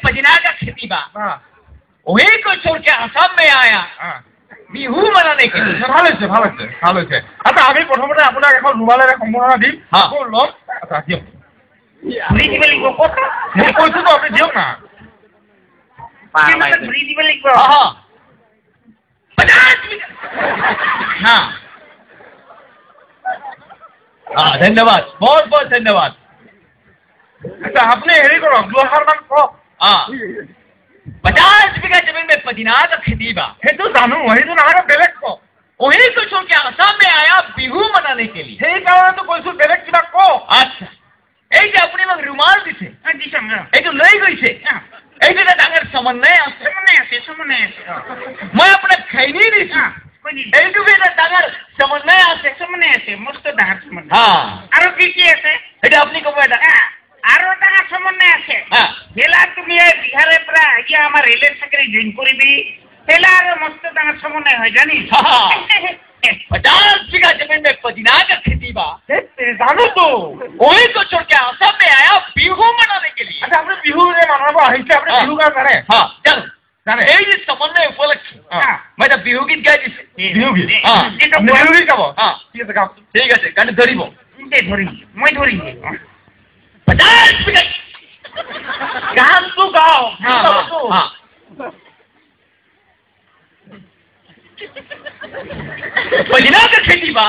पदीना का खेती बा वही को छोड़ के आसाम में आया বিহু মানানে কি ভালো হয়েছে আচ্ছা আমি প্রথমতে আপোনাক এখন ৰুমালেৰে সম্বৰ্ধনা দিম আকৌ লম আচ্ছা দিয়ক ঘুৰি দিব লাগিব ক'ত মই কৈছো তো আপুনি দিয়ক না ঘুৰি দিব লাগিব हाँ 50 मिनट हाँ हाँ धन्यवाद बहुत बहुत धन्यवाद আচ্ছা আপুনি হেৰি কৰক 2000 মান কওক हाँ 50 बीघा जमीन में पदीना का खेती बा সেইটো জানো সেইটো নহয় বেলেগ কওক वही को छोड़ के आसाम में आया बिहू मनाने के लिए সেইকাৰণেতো কৈছো বেলেগ কিবা কওক अच्छा এই যে আপুনি মোক ৰুমাল দিছে এইটো লৈ গৈছে এইটো এটা ডাঙৰ সমন্বয় আছে মই আপোনাক খৈনি দিছো এইটো এটা ডাঙৰ সমন্বয় আছে মস্ত ডাঙৰ সমন্বয় আৰু কি আছে এটা আপুনি ক'ব এটা আৰু ডাঙৰ সমন্বয় আছে হেলা তুমি বিহাৰৰ পৰা এতিয়া আমাৰ ৰেলেৰ চাকৰি জইন কৰিবি হেলা আৰু মস্ত ডাঙৰ সমন্বয় হয় জানি 50 बीघा जमीन में पदीना का खेती बा জানো তো वही को छोड़ के आसाम में आया बिहू मनाने के लिए আচ্ছা আপুনি বিহু যে মানাব আহিছে আপুনি বিহু গান জানে हाँ चलो জানে এই যে সমন্বয় উপলক্ষে মই এটা বিহু গীত গাই দিছে বিহু গীত বিহু গীত গাব ঠিক আছে গাওক ঠিক আছে গানটো ধৰিব মই ধৰিম 50 बीघा গানটো গাও हाँ पदीना का खेती बा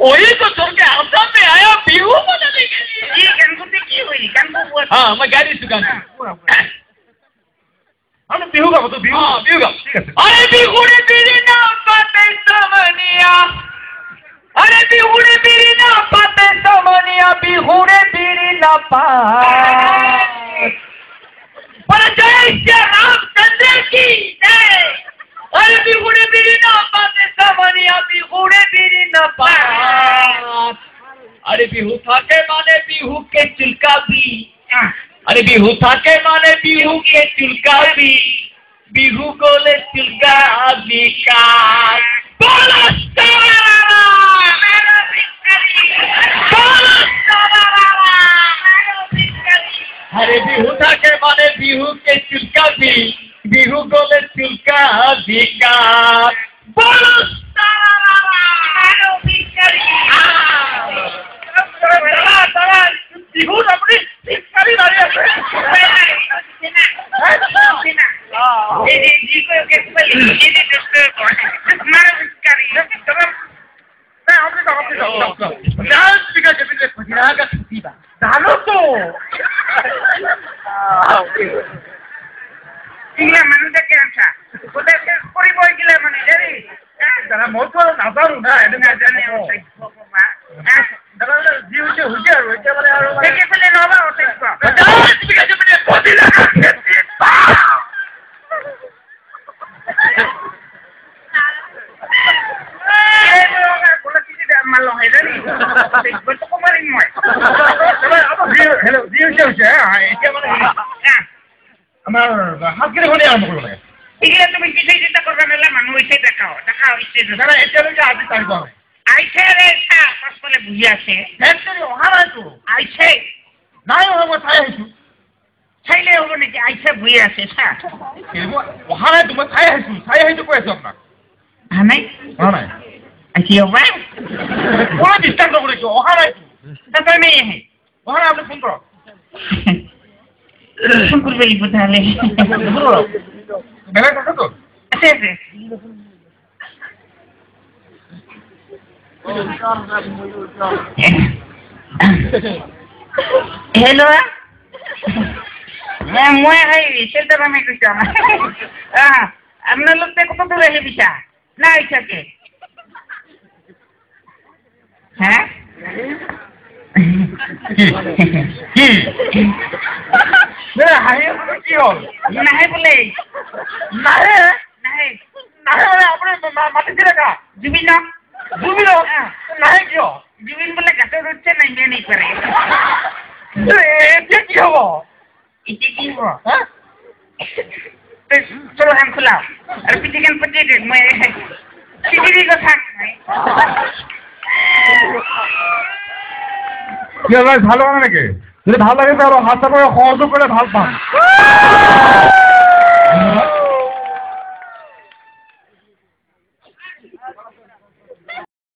वही को छोड़ के आसाम में आया बिहू मनाने के लिए ये गणपति की हुई गणपति हाँ मैं गाड़ी दुकान আমি বিহু গাব তো বিহু बिहू गाओ अरे बिहुड़े बिरी ना पाते समनिया अरे बिहुड़े बिरी ना पाते समनिया बिहुड़े बिरी ना पाते पर जय श्री रामचंद्र की जय अरे बिहुड़े बिरी ना पाते समनिया बिहुड़े बिरी ना पाते अरे बिहू था के माने बिहू के चिल्का भी अरे बिहू था के माने बिहू के चिल्का भी बिहू गोले चिल्का भी का अरे बिहू था के माने बिहू के चिल्का भी बिहू गोले चिल्का भी का বিহুত আপুনি চিকাৰী মাৰি আছে জানো তো মানুষটা কে আছা কোথায় কৰিব গেলে মানে হেৰি দাদা মইতো আৰু নাজানো না এইটো নাজানে দাদা যি হৈছে হৈছে আৰু এতিয়া মানে আৰু পেলে নহবা আমাৰ হাতকেইটা ঘনে আৰম্ভ কৰিব লাগে এগুলা তুমি কিছু চিন্তা কৰবে না মানুষ হইছে দেখাও হইছে দাদা এতিয়ালৈকে আজি তাৰিখ নাই আইছে রে পাছফালে বুঝি আছে একচুয়ালি অহা নাইতো আইছে নাই অহা মই চাই আহিছো চাইলে হব নাকি আইছে বুঝি আছে অহা নাই তো মই চাই আহিছো কৈ আছো আপোনাক হা নাই অহা নাই আইছি হবা কোনো ডিস্টার্ব নকৰিছো অহা নাইতো তাতে নেই আহে অহা নাই আপুনি ফোন কৰক ফোন করবে লিখবো তাহলে বেলেগ কথা তো আছে আছে हेलो मैं सेंटर में कुछ আপনার লোক কত দূরে হে বিছা না ইচ্ছাকে হ্যাঁ কি হাঁহি কি হল নাহে বলে নাহে নাহে নাহে আপুনি মাতিছিলে কা জুবিন নাহে কিয় জুবিন বলে গাছে উঠছে নাইবে নেই পারে এতিয়া কি হব এতিয়া কি হব চলো হ্যাঁ খোলাও আর পিটিকেন পচিয়ে দেখ মই সিটিরি কথা কি ভালো লাগে নাকি? যদি ভাল লাগে তাহলে হাতটা করে সহযোগ করে ভাল পাম।